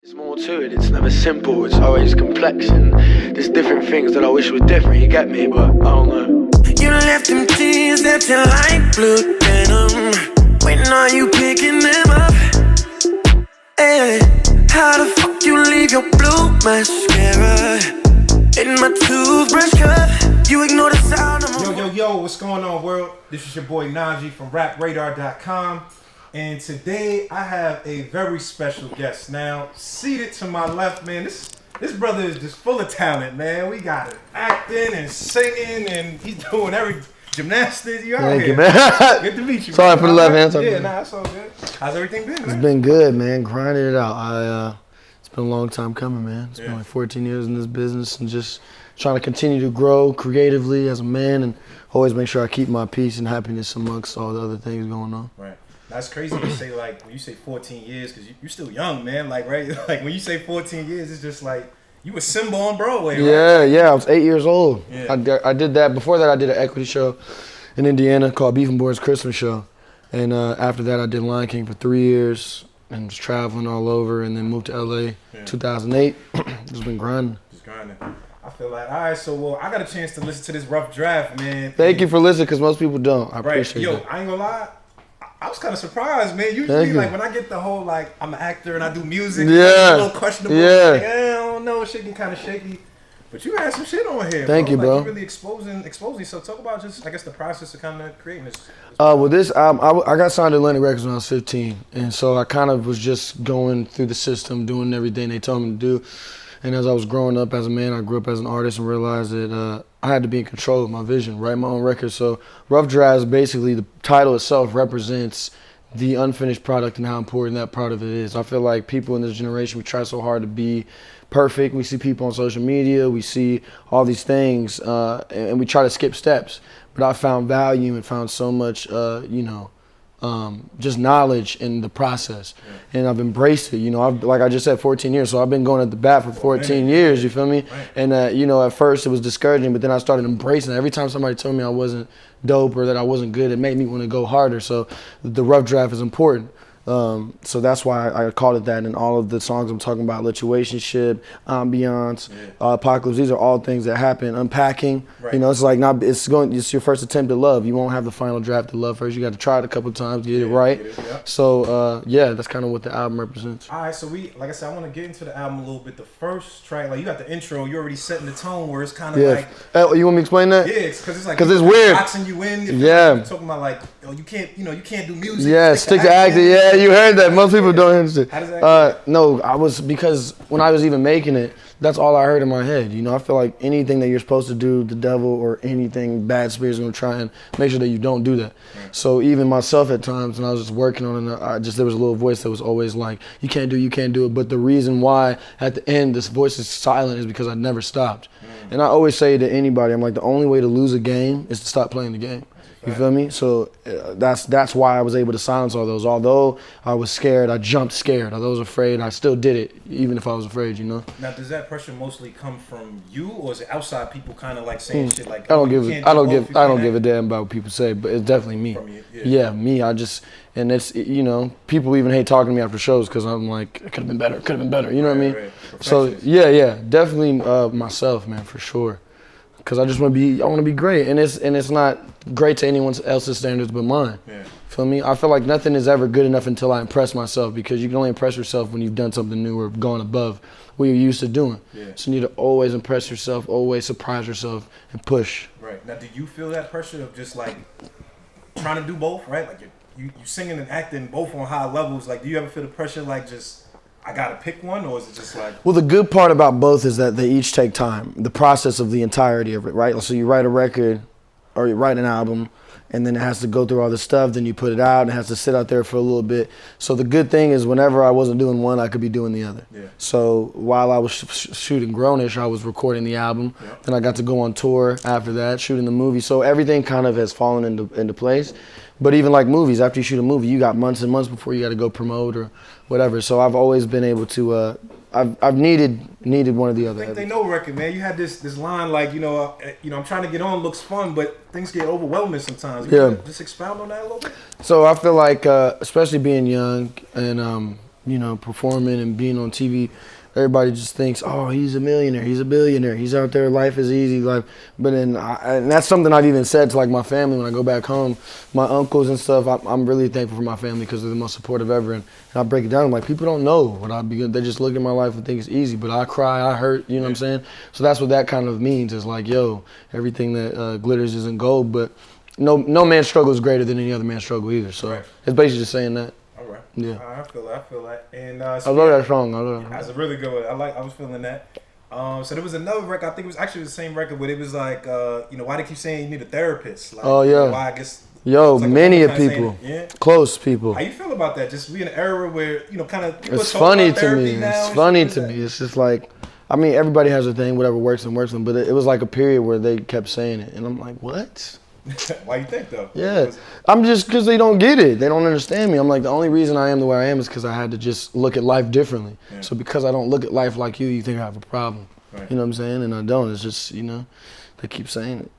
There's more to it, it's never simple, it's always complex, and there's different things that I wish were different, you get me, but I don't know. You left them jeans that you like blue denim. When are you picking them up? Hey, how the fuck you leave your blue mascara in my toothbrush cup? You ignore the sound of my... Yo, what's going on, world? This is your boy Najee from rapradar.com. And today I have a very special guest. Now, seated to my left, man, this brother is just full of talent, man. We got him acting and singing, and he's doing every gymnastics. You out Thank here. you, man. Good to meet you. Sorry for the left hand. Yeah, nah, it's all good. How's everything been, man? It's been good, man. Grinding it out. It's been a long time coming, man. It's been like 14 years in this business, and just trying to continue to grow creatively as a man, and always make sure I keep my peace and happiness amongst all the other things going on. Right. That's crazy to say, like, when you say 14 years, because you're still young, man, like, right? Like, when you say 14 years, it's just like, you a Simba on Broadway, right? Yeah, I was 8 years old. Yeah. I did that. Before that, I did an equity show in Indiana called Beef and Boys Christmas Show. And after that, I did Lion King for 3 years and was traveling all over, and then moved to LA 2008. Just been grinding. Just grinding. I feel like, all right, so, well, I got a chance to listen to this rough draft, man. Thank you for listening, because most people don't. I appreciate it. I ain't gonna lie. I was kind of surprised, man. Usually, like, when I get the whole, like, I'm an actor and I do music, it's a little questionable. Yeah. Like, I don't know, shit get kind of shaky. But you had some shit on here, Thank you, bro. You really exposing. So talk about just, I guess, the process of kind of creating this. Well, this album, I got signed to Atlantic Records when I was 15. And so I kind of was just going through the system, doing everything they told me to do. And as I was growing up as a man, I grew up as an artist and realized that I had to be in control of my vision, write my own records. So Rough Drafts, basically, the title itself represents the unfinished product and how important that part of it is. I feel like people in this generation, we try so hard to be perfect. We see people on social media, we see all these things, and we try to skip steps. But I found value and found so much, just knowledge in the process. And I've embraced it. I've, like I just said, 14 years. So I've been going at the bat for 14 years, you feel me? Right. And, at first it was discouraging, but then I started embracing it. Every time somebody told me I wasn't dope or that I wasn't good, it made me want to go harder. So the rough draft is important. So that's why I called it that. And all of the songs I'm talking about, Lituationship, Ambiance, Apocalypse, these are all things that happen. Unpacking, right. It's like it's your first attempt at love. You won't have the final draft of love first. You got to try it a couple of times, get it right. So that's kind of what the album represents. All right, so like I said, I want to get into the album a little bit. The first track, like, you got the intro, you're already setting the tone where it's kind of like. You want me to explain that? Yeah, because it's like. Because it's weird. Boxing you in. Yeah. Talking about, like, you can't do music. Yeah, stick to acting. Yeah, you heard that. Most people don't understand. How does that No, because when I was even making it, that's all I heard in my head. I feel like anything that you're supposed to do, the devil or anything bad spirit's gonna try and make sure that you don't do that. Right. So even myself at times, when I was just working on it, there was a little voice that was always like, you can't do it. But the reason why at the end this voice is silent is because I never stopped. And I always say to anybody, I'm like, the only way to lose a game is to stop playing the game. You feel me? So that's why I was able to silence all those. Although I was scared, I jumped scared. Although I was afraid, I still did it, even if I was afraid, Now, does that pressure mostly come from you, or is it outside people kind of like saying shit like? I don't give a damn about what people say, but it's definitely me. From you, yeah, me. And it's people even hate talking to me after shows because I'm like, it could have been better. You know what I mean? Right. So yeah, definitely myself, man, for sure. Because I want to be great, and it's not great to anyone else's standards but mine. Yeah. Feel me? I feel like nothing is ever good enough until I impress myself, because you can only impress yourself when you've done something new or gone above what you're used to doing. Yeah. So you need to always impress yourself, always surprise yourself, and push. Right. Now, do you feel that pressure of just like trying to do both, right? Like you singing and acting both on high levels. Like, do you ever feel the pressure like just, I gotta pick one, or is it just like? Well, the good part about both is that they each take time. The process of the entirety of it, right? So you write a record, or you write an album, and then it has to go through all this stuff. Then you put it out, and it has to sit out there for a little bit. So the good thing is, whenever I wasn't doing one, I could be doing the other. Yeah. So while I was shooting Grownish, I was recording the album. Yep. Then I got to go on tour after that, shooting the movie. So everything kind of has fallen into place. But even like movies, after you shoot a movie, you got months and months before you got to go promote or whatever. So I've always been able to. I've needed one or the other. I think they know record, man. You had this line like, I'm trying to get on, looks fun, but things get overwhelming sometimes. Just expound on that a little bit. So I feel like, especially being young and you know, performing and being on TV, everybody just thinks, oh, he's a millionaire, he's a billionaire, he's out there, life is easy, life. But then, and that's something I've even said to like my family when I go back home, my uncles and stuff. I'm really thankful for my family because they're the most supportive ever. And I break it down, I'm like, people don't know what I be. They just look at my life and think it's easy, but I cry, I hurt, you know what I'm saying? So that's what that kind of means. Is like, yo, everything that glitters isn't gold, but no man's struggle is greater than any other man's struggle either. So it's basically just saying that. All right. Yeah. I feel that. And I love that song. I love that. That's a really good one. I was feeling that. So there was another record. I think it was actually the same record, but it was like, you know, why they keep saying you need a therapist? Like, oh yeah. Why I guess. Yo, like many of people, close people. How you feel about that? Just we in an era where, you know, kind of. It's funny to me. It's funny to me. It's just like, I mean, everybody has a thing, whatever works and works for them. But it was like a period where they kept saying it, and I'm like, what? Why you think though? Yeah, I'm just because they don't get it. They don't understand me. I'm like, the only reason I am the way I am is because I had to just look at life differently. Yeah. So because I don't look at life like you think I have a problem. Right. You know what I'm saying? And I don't. It's just, you know, they keep saying it.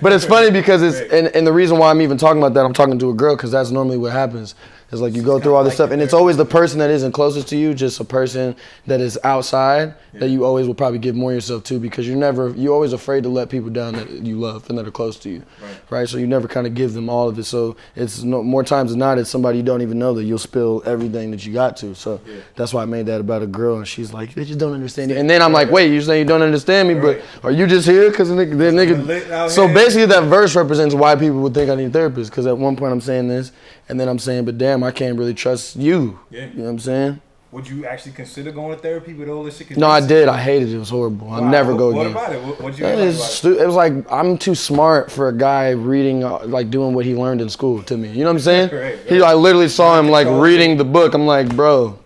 But it's funny because it's, and the reason why I'm even talking about that, I'm talking to a girl because that's normally what happens. It's like you go through all this stuff, and it's always the person that isn't closest to you, just a person that is outside that you always will probably give more yourself to because you're always afraid to let people down that you love and that are close to you, right? So you never kind of give them all of it. So it's more times than not, it's somebody you don't even know that you'll spill everything that you got to. So that's why I made that about a girl, and she's like, they just don't understand you. And then I'm like, wait, you're saying you don't understand me, but are you just here because the nigga? So basically that verse represents why people would think I need a therapist because at one point I'm saying this, and then I'm saying, but damn, I can't really trust you. Yeah. You know what I'm saying? Would you actually consider going to therapy with all this shit? No, I did. I hated it. It was horrible. I'll never go again. What about it? What'd you it was like, I'm too smart for a guy reading, like doing what he learned in school to me. You know what I'm saying? I literally saw him like reading the book. I'm like, bro,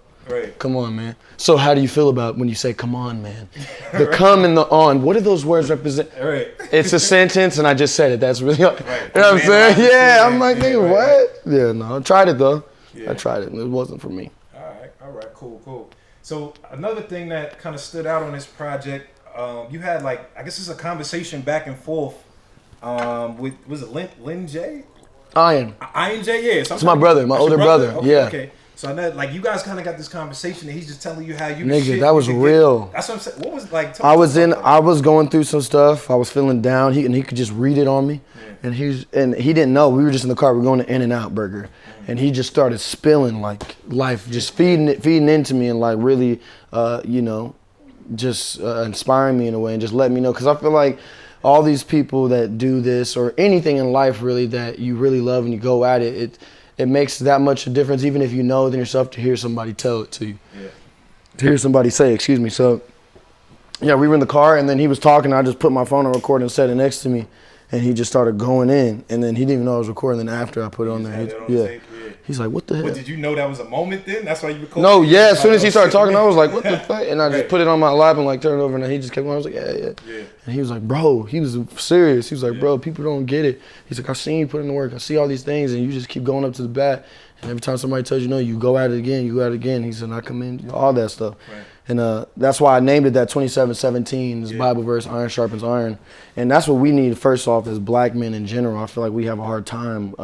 come on, man. So how do you feel about when you say, come on, man? The come and the on, what do those words represent? It's a sentence, and I just said it. That's really, you know what I'm saying? Yeah, I'm like, nigga, what? Yeah, no, I tried it, though. I tried it, and it wasn't for me. All right, cool. So another thing that kind of stood out on this project, you had like, I guess it's a conversation back and forth with, was it Lin J? Iron J, yeah. It's my brother, my older brother. Okay. So I know, like, you guys kind of got this conversation, and he's just telling you how you. Nigga, that was real. That's what I'm saying. What was like? I was going through some stuff. I was feeling down. He could just read it on me, and he didn't know. We were just in the car. We were going to In-N-Out Burger, and he just started spilling like life, just feeding into me, and like really, you know, just inspiring me in a way, and just letting me know. Because I feel like all these people that do this or anything in life really that you really love and you go at it. It makes that much a difference, even if you know it in yourself, to hear somebody tell it to you. Yeah. To hear somebody say, excuse me. So, yeah, we were in the car, and then he was talking. I just put my phone on record and set it next to me, and he just started going in. And then he didn't even know I was recording. Then after I put it on there, he's like, what the hell? But did you know that was a moment then? That's why you recorded? No, yeah. As soon as he started talking, I was like, what the fuck? And I just put it on my lap and like turned it over, and then he just kept going. I was like, yeah. And he was like, bro, he was serious. He was like, bro, people don't get it. He's like, I seen you put in the work. I see all these things, and you just keep going up to the bat. And every time somebody tells you no, you go at it again, you go at it again. He said, I come in, all that stuff. Right. And that's why I named it that 27:17, this Bible verse, iron sharpens iron. And that's what we need first off as black men in general. I feel like we have a hard time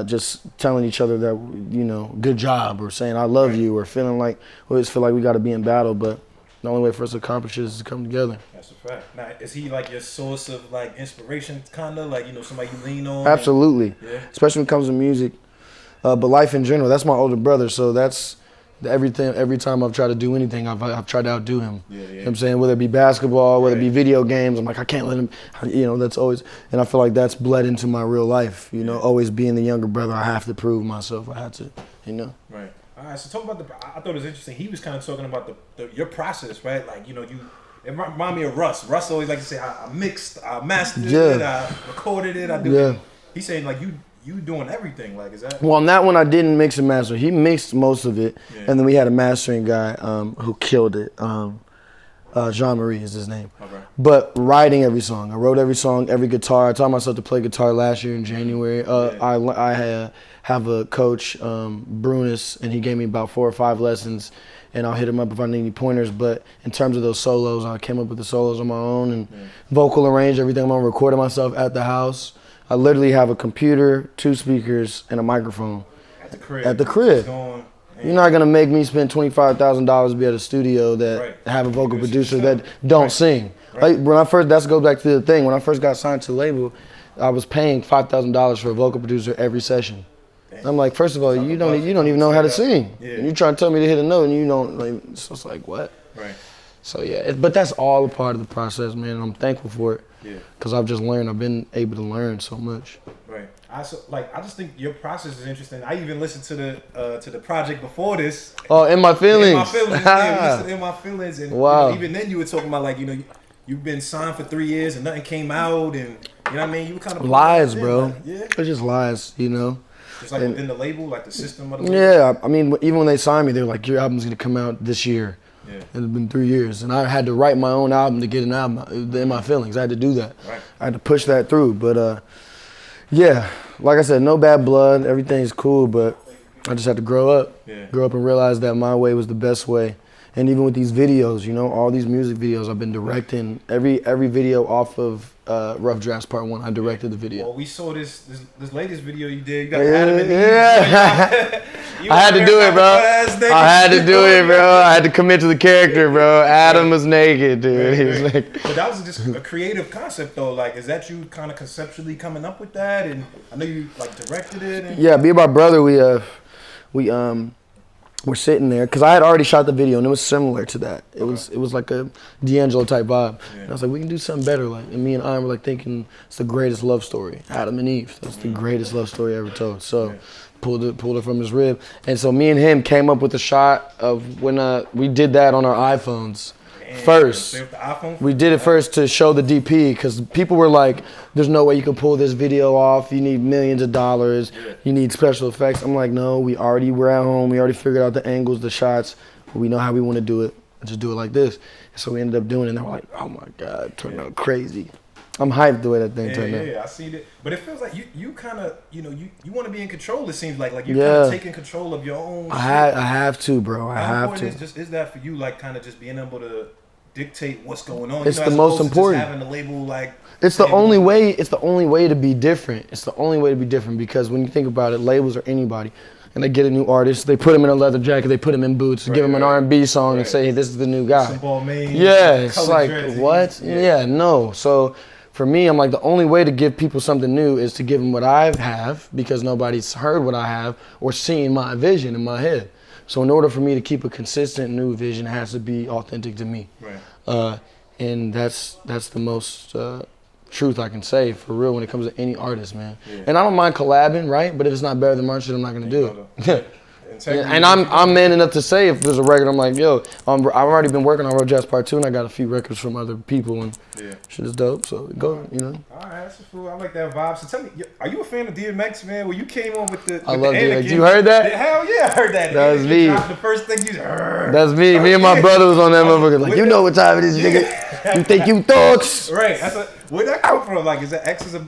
just telling each other that, you know, good job, or saying I love you, or feeling like, we always feel like we got to be in battle. But the only way for us to accomplish it is to come together. That's a fact. Now, is he like your source of like inspiration, kind of like, you know, somebody you lean on? Absolutely. Especially when it comes to music. But life in general, that's my older brother, so that's everything. Every time I've tried to do anything, I've tried to outdo him. You know what I'm saying? Whether it be basketball, whether it be video games, I'm like, I can't let him, you know, that's always, and I feel like that's bled into my real life, you know, always being the younger brother, I have to prove myself, I have to, you know. Right. All right, so talk about I thought it was interesting, he was kind of talking about your process, right? Like, you know, it reminded me of Russ. Russ always like to say, I mixed, I mastered it, I recorded it, I do it. He's saying like, you doing everything, like, is that? Well, on that one, I didn't mix and master. He mixed most of it, and then we had a mastering guy who killed it. Jean-Marie is his name. Okay. But writing every song. I wrote every song, every guitar. I taught myself to play guitar last year in January. I have a coach, Brunis, and he gave me about 4 or 5 lessons, and I'll hit him up if I need any pointers. But in terms of those solos, I came up with the solos on my own, and vocal arrange everything. I'm gonna record myself at the house. I literally have a computer, 2 speakers, and a microphone. At the crib. You're not gonna make me spend $25,000 to be at a studio that have a vocal producer that don't sing. Like when I first, that goes back to the thing. When I first got signed to the label, I was paying $5,000 for a vocal producer every session. I'm like, first of all, you don't even know how to sing. And you're trying to tell me to hit a note and you don't. Like, so it's like what? Right. So yeah, but that's all a part of the process, man. I'm thankful for it. Yeah. Because I've just learned. I've been able to learn so much. Right. I just think your process is interesting. I even listened to the project before this. Oh, In My Feelings. In My Feelings. Yeah, we listened to In My Feelings, and wow. Even then you were talking about like you've been signed for 3 years and nothing came out, and you know what I mean. You were kind of lies, bro. Like, it's just lies, Just like within the label, like the system of the label. Yeah, I mean, even when they signed me, they were like, "Your album's gonna come out this year." Yeah. It's been 3 years, and I had to write my own album to get an album. In My Feelings, I had to do that. Right. I had to push that through, but yeah, like I said, no bad blood. Everything's cool, but I just had to grow up. Yeah. Grow up and realize that my way was the best way. And even with these videos, all these music videos, I've been directing every video off of Rough Drafts Part 1. I directed the video. Well, we saw this latest video you did. You got Adam and Eve. Yeah. I had to do it, bro. I had to do it, bro. I had to commit to the character, bro. Adam was naked, dude. He was like. But that was just a creative concept, though. Like, is that you kind of conceptually coming up with that? And I know you like directed it. And yeah, me and my brother, we're sitting there because I had already shot the video and it was similar to that. It was like a D'Angelo type vibe. Yeah. And I was like, we can do something better. Like, and me and I were like thinking it's the greatest love story, Adam and Eve. That's the greatest love story ever told. So pulled it from his rib. And so me and him came up with the shot of when we did that on our iPhones. First, we did it first to show the DP because people were like, there's no way you can pull this video off. You need millions of dollars. You need special effects. I'm like, no, we're at home. We already figured out the angles, the shots. We know how we want to do it. Just do it like this. So we ended up doing it and they were like, oh my God, it turned out crazy. I'm hyped the way that thing turned out. Yeah, I seen it. But it feels like you kind of, you want to be in control, it seems like you're kind of taking control of your own shit. I have to, bro. I How have to. Is that for you, like kind of just being able to dictate what's going on? It's the most important. Just having the label it's the only way. It's the only way to be different. It's the only way to be different because when you think about it, labels are anybody, and they get a new artist, they put him in a leather jacket, they put him in boots, give him an R&B song, and say, hey, this is the new guy. Yeah, it's like what? Yeah, no. So for me, I'm like the only way to give people something new is to give them what I have because nobody's heard what I have or seen my vision in my head. So in order for me to keep a consistent new vision, it has to be authentic to me. Right. And that's the most truth I can say for real when it comes to any artist, man. Yeah. And I don't mind collabing, right? But if it's not better than my shit, I'm not gonna do it. And I'm man enough to say if there's a record, I'm like, yo, I've already been working on Road Jazz Part 2 and I got a few records from other people and shit is dope. So go, All right, that's cool. I like that vibe. So tell me, are you a fan of DMX, man? When you came on with the I love DMX. You heard that? Hell yeah, I heard that. That was me. The first thing you heard. That's me. Me and my brother was on that motherfucker. Like, you know what time it is, nigga. You think you thugs. Right. Where'd that come from? Like, is that X is a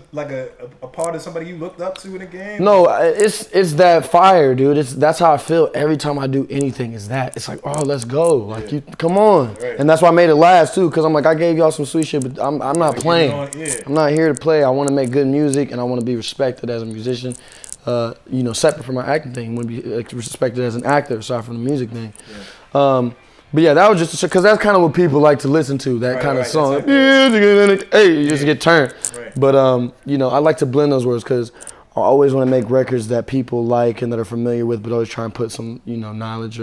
part of somebody you looked up to in the game? No, it's that fire, dude. That's how I feel every time I do anything. Is that it's like, oh, let's go. Like, you come on. Right. And that's why I made it last too, because I'm like, I gave y'all some sweet shit, but I'm not playing. I'm not here to play. I want to make good music and I want to be respected as a musician. Separate from my acting thing. I want to be respected as an actor, aside from the music thing. Yeah. But yeah, that was just because that's kind of what people like to listen to. That kind of song. Hey, you just get turned. Right. But I like to blend those words because I always want to make records that people like and that are familiar with, but always try and put some knowledge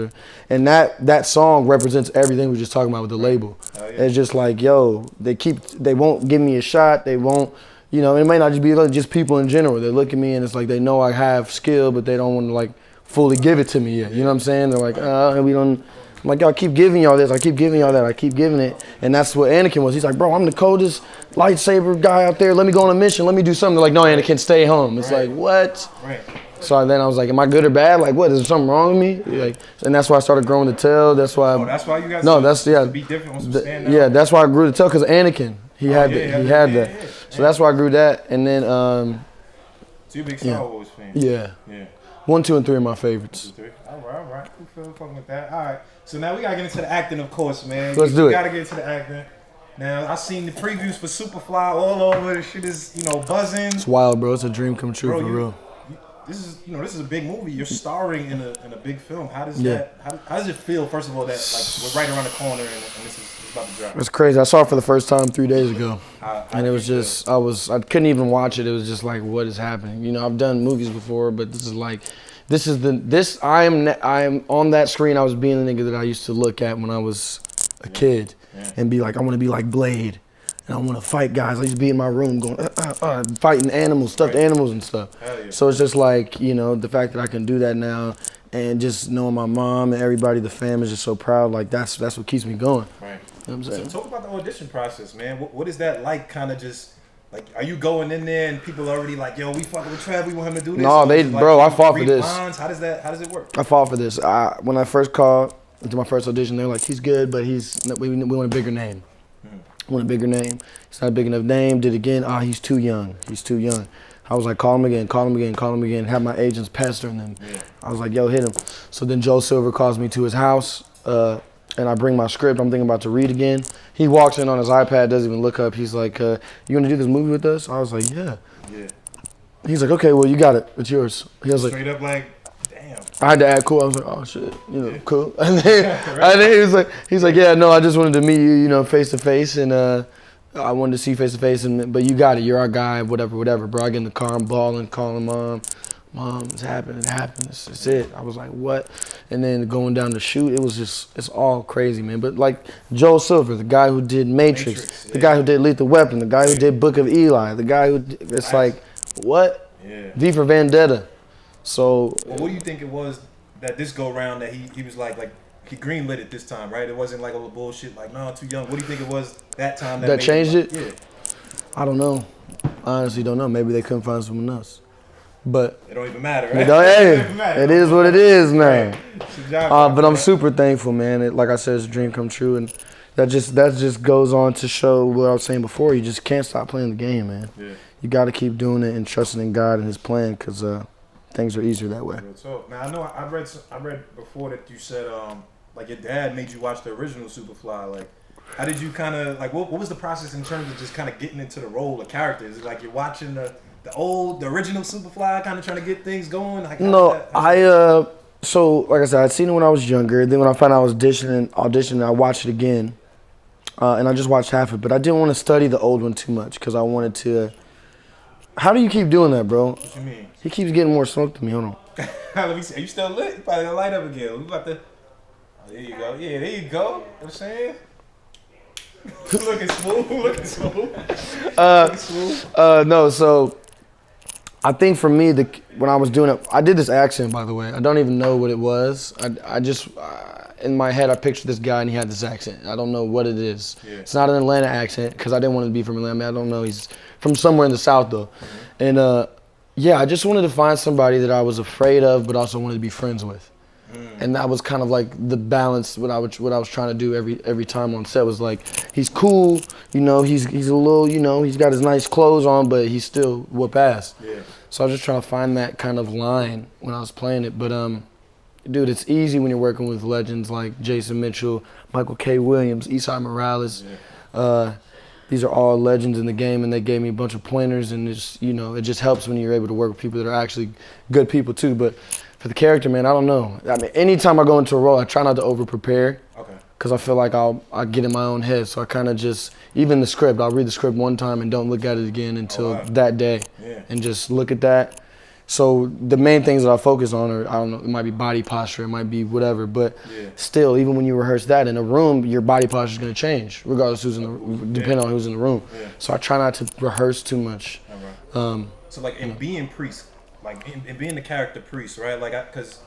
and that song represents everything we were just talking about with the label. Oh, yeah. It's just like, yo, they won't give me a shot. They won't. It might not just be just people in general. They look at me and it's like they know I have skill, but they don't want to like fully give it to me yet. You know what I'm saying? They're like, we don't. I'm like, yo, I keep giving y'all this, I keep giving y'all that, I keep giving it. And that's what Anakin was. He's like, bro, I'm the coldest lightsaber guy out there. Let me go on a mission. Let me do something. They're like, no, Anakin, stay home. It's like, what? Right. So then I was like, am I good or bad? Like, what? Is there something wrong with me? Like, and that's why I started growing the tail. That's why. That's why you guys. No, that's be different once you stand out. Yeah, that's why I grew the tail because Anakin. He had that. Yeah. So that's why I grew that. And then. So you're a big Star Wars fan. Yeah. 1, 2, and 3 are my favorites. 1, 2, 3. All right. Cool, fucking with that. All right. So now we gotta get into the acting, of course, man. Let's do it. We gotta get into the acting. Now I seen the previews for Superfly all over. The shit is, buzzing. It's wild, bro. It's a dream come true, for real. this is a big movie. You're starring in a big film. How does that? How does it feel? First of all, that like we're right around the corner and this is about to drop. It's crazy. I saw it for the first time 3 days ago, and it was just I couldn't even watch it. It was just like, what is happening? You know, I've done movies before, but I am on that screen. I was being the nigga that I used to look at when I was a kid and be like, I want to be like Blade. And I want to fight guys. I used to be in my room going, fighting animals, stuffed animals and stuff. Yeah. So it's just like, you know, the fact that I can do that now and just knowing my mom and everybody, the fam is just so proud. Like, that's what keeps me going. Right. You know what I'm saying? So talk about the audition process, man. What is that like, kind of just, like, are you going in there and people are already like, yo, we fucking with Trev, we want him to do this? No, I fought for this. Lines? How does it work? I fought for this. When I first called into my first audition, they were like, he's good, but we want a bigger name. Want a bigger name. It's not a big enough name. Did it again. He's too young. I was like, call him again. Have my agents pestering them. Yeah. I was like, yo, hit him. So then Joe Silver calls me to his house, and I bring my script. I'm thinking about to read again. He walks in on his iPad, doesn't even look up. He's like, you want to do this movie with us? I was like, yeah. He's like, okay, well, you got it. It's yours. He was straight up like, damn. I had to act cool. I was like, oh shit, cool. And then he's like, yeah, no, I just wanted to meet you, face to face, and I wanted to see you face to face, but you got it. You're our guy, whatever, bro. I get in the car, I'm bawling, calling mom, it's happening, it's it. I was like, what? And then going down the shoot, it's all crazy, man. But like Joel Silver, the guy who did Matrix, the guy who did Lethal Weapon, the guy who did Book of Eli, the guy who, it's like, what? Yeah. V for Vendetta. So, well, what do you think it was that this go round that he was like he greenlit it this time, right? It wasn't like all the bullshit like, no, too young. What do you think it was that time that changed it? Yeah. I don't know. I honestly don't know. Maybe they couldn't find someone else. But it don't even matter, right? It is what it is, man. Right. But I'm super thankful, man. Like I said, it's a dream come true, and that just goes on to show what I was saying before. You just can't stop playing the game, man. Yeah. You got to keep doing it and trusting in God and His plan, because things are easier that way. So now I know I read before that you said like your dad made you watch the original Superfly. Like, how did you kind of like what was the process in terms of just kind of getting into the role of character? Is it like you're watching the original Superfly, kind of trying to get things going? Like, so like I said, I'd seen it when I was younger. Then when I found out I was auditioning, I watched it again, and I just watched half of it. But I didn't want to study the old one too much because I wanted to. How do you keep doing that, bro? What you mean? He keeps getting more smoke than me. Hold on. Let me see. Are you still lit? You probably gonna light up again. We about to. Oh, there you go. Yeah, there you go. You know what I'm saying? Looking smooth. No, so I think for me, when I was doing it, I did this accent, by the way. I don't even know what it was. I just, in my head, I pictured this guy and he had this accent. I don't know what it is. Yeah. It's not an Atlanta accent because I didn't want to be from Atlanta. I don't know. He's from somewhere in the South, though. Mm-hmm. And yeah, I just wanted to find somebody that I was afraid of, but also wanted to be friends with. And that was kind of like the balance. What I was trying to do every time on set was like, he's cool, he's a little, he's got his nice clothes on, but he's still whoop ass. Yeah. So I was just trying to find that kind of line when I was playing it. But dude, it's easy when you're working with legends like Jason Mitchell, Michael K. Williams, Esai Morales. Yeah. These are all legends in the game, and they gave me a bunch of pointers, and it just helps when you're able to work with people that are actually good people too. But for the character, man, I don't know. I mean, anytime I go into a role, I try not to over-prepare. Okay. Because I feel like I'll get in my own head. So I kind of just, even the script, I'll read the script one time and don't look at it again until that day. Yeah. And just look at that. So the main things that I focus on are, I don't know, it might be body posture, it might be whatever. But still, even when you rehearse that in a room, your body posture is going to change, regardless depending on who's in the room. Yeah. So I try not to rehearse too much. So like in being priest, like in being the character priest, right? Like, because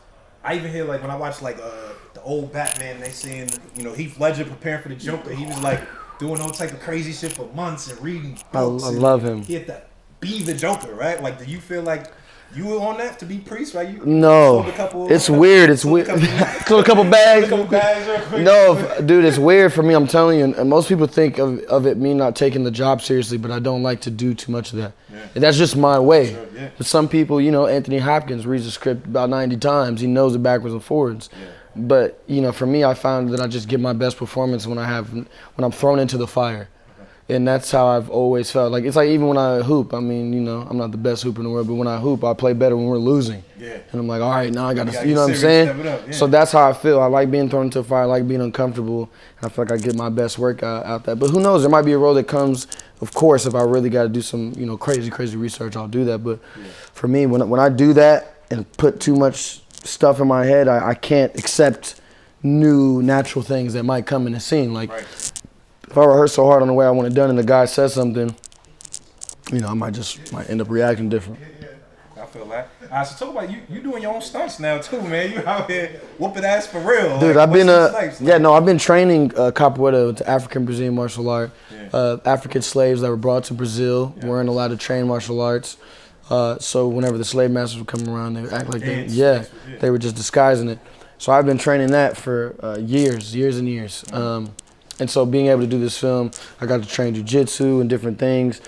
I even hear like when I watch like the old Batman, they saying Heath Ledger preparing for the Joker, he was like doing all type of crazy shit for months and reading books. I love him. He had to be the Joker, right? Like, do you feel like you were on that to be priest, right? No, it's weird. It's weird. Sold a couple bags. No, dude, it's weird for me. I'm telling you, and most people think of it me not taking the job seriously, but I don't like to do too much of that. Yeah. And that's just my way. Sure, yeah. But some people, Anthony Hopkins reads the script about 90 times. He knows it backwards and forwards. Yeah. But for me, I found that I just give my best performance when I'm thrown into the fire. And that's how I've always felt. Like, it's like even when I hoop, I mean, you know, I'm not the best hooper in the world, but when I hoop, I play better when we're losing. Yeah. And I'm like, all right, now I got to, gotta you know what I'm serious, saying? step it up, yeah. So that's how I feel. I like being thrown into a fire. I like being uncomfortable. I feel like I get my best work out there. But who knows? There might be a role that comes, of course, if I really got to do some, you know, crazy research, I'll do that. But for me, when I do that and put too much stuff in my head, I can't accept new natural things that might come in the scene. Like, if I rehearse so hard on the way I want it done and the guy says something, you know, I might end up reacting different. I feel that. All right, so talk about you doing your own stunts now too, man. You out here whooping ass for real. Dude, like, I've been I've been training capoeira, to African Brazilian martial art. African slaves that were brought to Brazil weren't allowed to train martial arts. So whenever the slave masters would come around, they would act like they were just disguising it. So I've been training that for years and years. And so being able to do this film, I got to train jiu-jitsu and different things.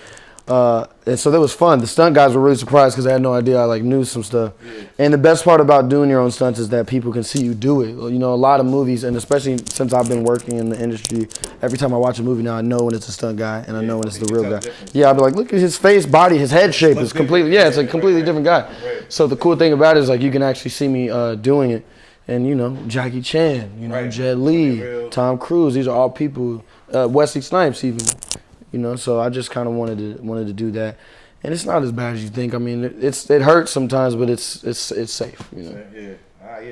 And so that was fun. The stunt guys were really surprised because they had no idea I knew some stuff. And the best part about doing your own stunts is that people can see you do it. You know, a lot of movies, and especially since I've been working in the industry, every time I watch a movie now, I know when it's a stunt guy and I know when it's the real guy. Yeah, I'll be like, look at his face, body, his head shape is completely, it's a completely different guy. So the cool thing about it is like you can actually see me doing it. And you know, Jackie Chan, you know, Jet Li, Tom Cruise, these are all people, Wesley Snipes even. You know, so I just kind of wanted to do that, and it's not as bad as you think. I mean, it hurts sometimes, but it's safe. You know.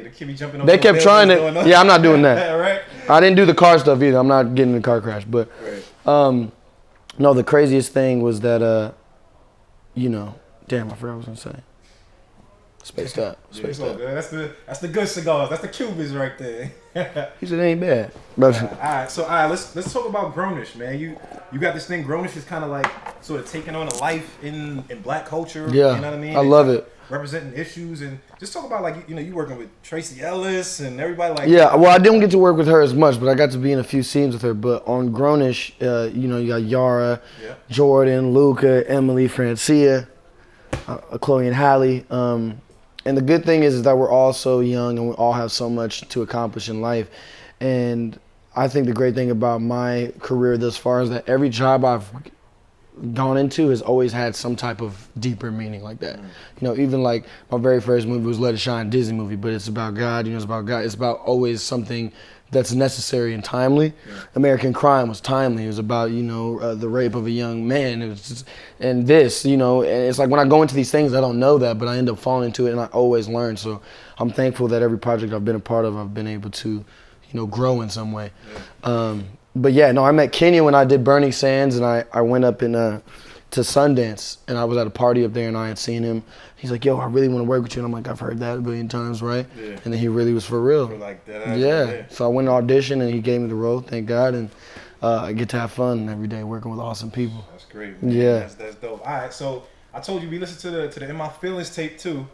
The kid be jumping. They kept trying it. Yeah, I'm not doing that. Right. I didn't do the car stuff either. I'm not getting in a car crash. But no, the craziest thing was that you know, damn, I forgot what I was gonna say. Spaced out. That's the good cigars. That's the Cubans right there. He said it ain't bad. All right, let's talk about Grownish, man. You got this thing. Grownish is kind of like sort of taking on a life in black culture. Yeah, you know what I mean. I love it. Representing issues and just talk about like you working with Tracy Ellis and everybody like. Yeah, well, I didn't get to work with her as much, but I got to be in a few scenes with her. But on Grownish, you know, you got Yara, Jordan, Luca, Emily, Francia, Chloe and Hallie. And the good thing is that we're all so young and we all have so much to accomplish in life. And I think the great thing about my career thus far is that every job I've gone into has always had some type of deeper meaning like that. You know, even like my very first movie was Let It Shine, Disney movie, but it's about God, you know, it's about God. It's about always something that's necessary and timely. American Crime was timely. It was about, you know, the rape of a young man. It was just, and this, you know, and it's like when I go into these things, I don't know that, but I end up falling into it and I always learn. So I'm thankful that every project I've been a part of, I've been able to, you know, grow in some way. But yeah, no, I met Kenya when I did Burning Sands, and I went up in to Sundance, and I was at a party up there and I had seen him. He's like, yo, I really want to work with you. And I'm like, I've heard that a billion times, right? Yeah. And then he really was for real. Like that, yeah. So I went to audition and he gave me the role, thank God. And I get to have fun every day working with awesome people. That's great, man. Yeah. That's dope. All right, so I told you we listened to the In My Feelings tape too.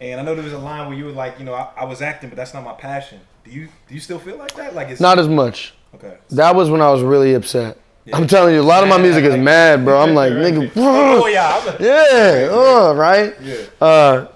And I know there was a line where you were like, you know, I was acting, but that's not my passion. Do you still feel like that? Like it's not as much. Okay. That was when I was really upset. Yeah. I'm telling you, a lot of my music is mad, bro. I'm like, nigga, right?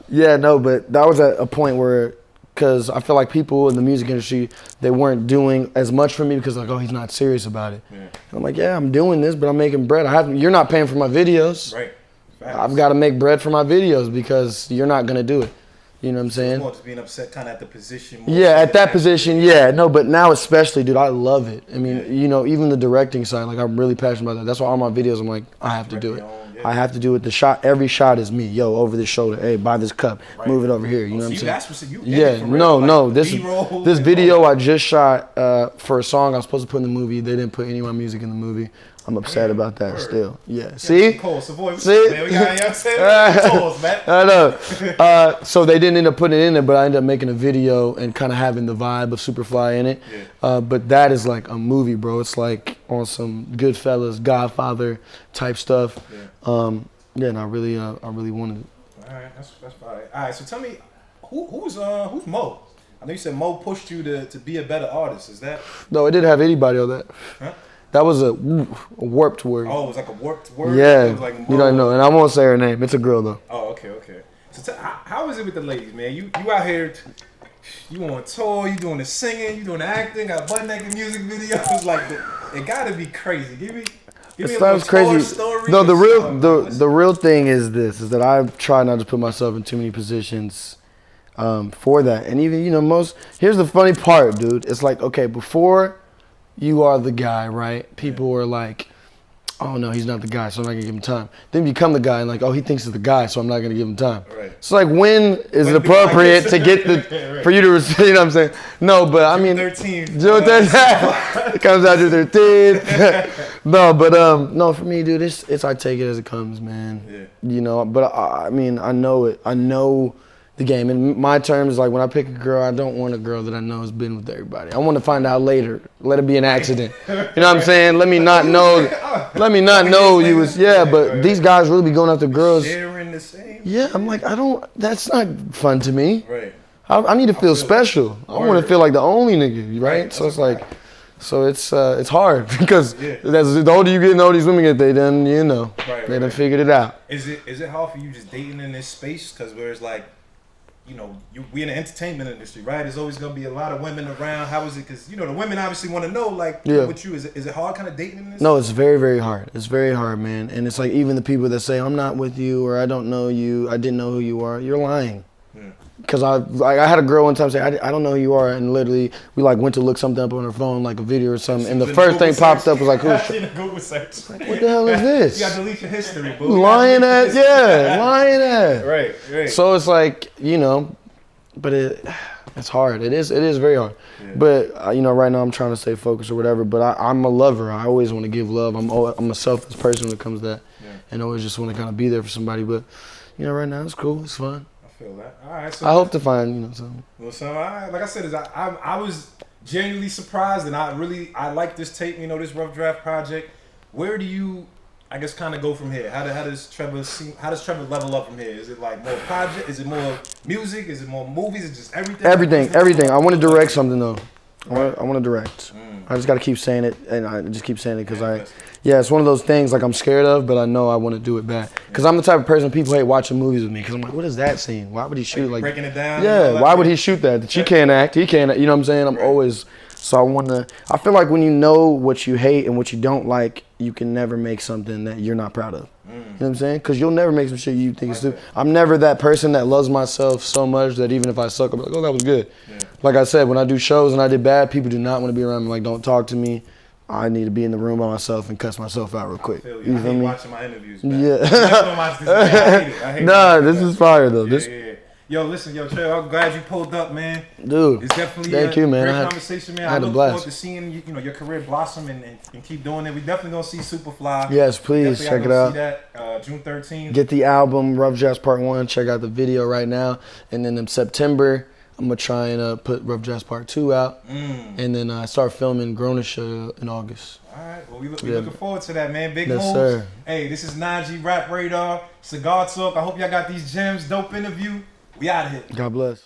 Yeah. No, but that was at a point where, because I feel like people in the music industry, they weren't doing as much for me because like, oh, he's not serious about it. Yeah. And I'm like, yeah, I'm doing this, but I'm making bread. You're not paying for my videos. Right. Facts. I've got to make bread for my videos because you're not gonna do it. You know what I'm saying? More just being upset kind of at the position. Yeah, at that position, yeah. No, but now especially, dude, I love it. I mean, you know, even the directing side, like I'm really passionate about that. That's why all my videos, I'm like, I have to do it. I have to do it. The shot, every shot is me. Yo, over the shoulder. Hey, buy this cup. Move it over here. You know what I'm saying? Yeah, no. This video I just shot for a song I was supposed to put in the movie. They didn't put any of my music in the movie. I'm upset about that still. Yeah. See? See? Man, we got, man. I know. So they didn't end up putting it in there, but I ended up making a video and kind of having the vibe of Superfly in it. Yeah. But that is like a movie, bro. It's like on some Goodfellas, Godfather type stuff. Yeah. And I really wanted it. All right, that's fine. All right, so tell me, who's Mo? I know you said Mo pushed you to be a better artist. Is that? No, it didn't have anybody on that. Huh? That was a warped word. Oh, it was like a warped word? Yeah. It was like you don't know, and I won't say her name. It's a girl though. Oh, okay. So how is it with the ladies, man? You out here, you on tour, you doing the singing, you doing the acting, got butt naked music videos. Like, it gotta be crazy. Give me. Give me It a little sounds crazy. story. No, the real thing is this: is that I try not to put myself in too many positions for that. And even here's the funny part, dude. It's like, okay, before you are the guy, right? People were like, oh no, he's not the guy, so I'm not gonna give him time. Then you become the guy and like, oh, he thinks he's the guy, so I'm not gonna give him time. Right. So like, when is it appropriate to get for you to receive? You know what I'm saying? No, but I mean, June 13th. It comes out June 13th. No, for me, dude, it's I take it as it comes, man. Yeah. But I mean, I know it. I know the game. In my terms, like when I pick a girl, I don't want a girl that I know has been with everybody. I want to find out later. Let it be an accident. You know what I'm saying? Let me not know you was, but these guys really be going after girls. Sharing the same. Yeah, I'm like, that's not fun to me. Right. I need to feel special. I want to feel like the only nigga, right? So it's like, it's hard because the older you get and the older these women get, they done, they done figured it out. Is it hard for you just dating in this space? Because where it's like, we in the entertainment industry, right? There's always gonna be a lot of women around. How is it? Because the women obviously want to know, like, with you, is it hard kind of dating in this? No, it's very, very hard. It's very hard, man. And it's like even the people that say I'm not with you or I don't know you, I didn't know who you are. You're lying. Because I had a girl one time say I don't know who you are, and literally we like went to look something up on her phone, like a video or something, and the first thing popped up was like, who's Google search? Like, what the hell is this? You gotta delete your history, boo. Lying at. Right. So it's like, but it's hard. It is very hard. Yeah. But right now I'm trying to stay focused or whatever. But I'm a lover. I always want to give love. I'm a selfless person when it comes to that, and always just want to kind of be there for somebody. But right now it's cool. It's fun. Feel that. All right, so I hope to find something. Well, so all right, like I said, I was genuinely surprised, and I like this tape. This Rough Draft project. Where do you, I guess, kind of go from here? How does Trevor level up from here? Is it like more project? Is it more music? Is it more movies? Is it just everything? Everything. I want to direct something though. I want to direct. I just got to keep saying it, and I just keep saying it because it's one of those things like I'm scared of, but I know I want to do it bad. Because I'm the type of person people hate watching movies with me. Because I'm like, what is that scene? Why would he shoot like breaking it down? Yeah, why would he shoot that? She can't act. He can't. You know what I'm saying? I'm always. So I feel like when you know what you hate and what you don't like, you can never make something that you're not proud of. You know what I'm saying? Because you'll never make some shit you think is stupid. I'm never that person that loves myself so much that even if I suck, I'm like, oh, that was good. Yeah. Like I said, when I do shows and I did bad, people do not want to be around me. Like, don't talk to me. I need to be in the room by myself and cuss myself out real quick. You feel me? Watching my interviews. Yeah. I hate this is fire though. Yo, listen, Trey, I'm glad you pulled up, man. Dude, it's definitely thank you, man. Great conversation, man. I look forward to seeing your career blossom and keep doing it. We definitely gonna see Superfly. Yes, please check it out. See that June 13th. Get the album Rough Draft Part 1. Check out the video right now, and then in September I'm gonna try and put Rough Draft Part 2 out, and then start filming Grownish in August. All right, well, we looking forward to that, man. Big moves. Sir. Hey, this is Najee, Rap Radar, Cigar Talk. I hope y'all got these gems. Dope interview. We out of here. God bless.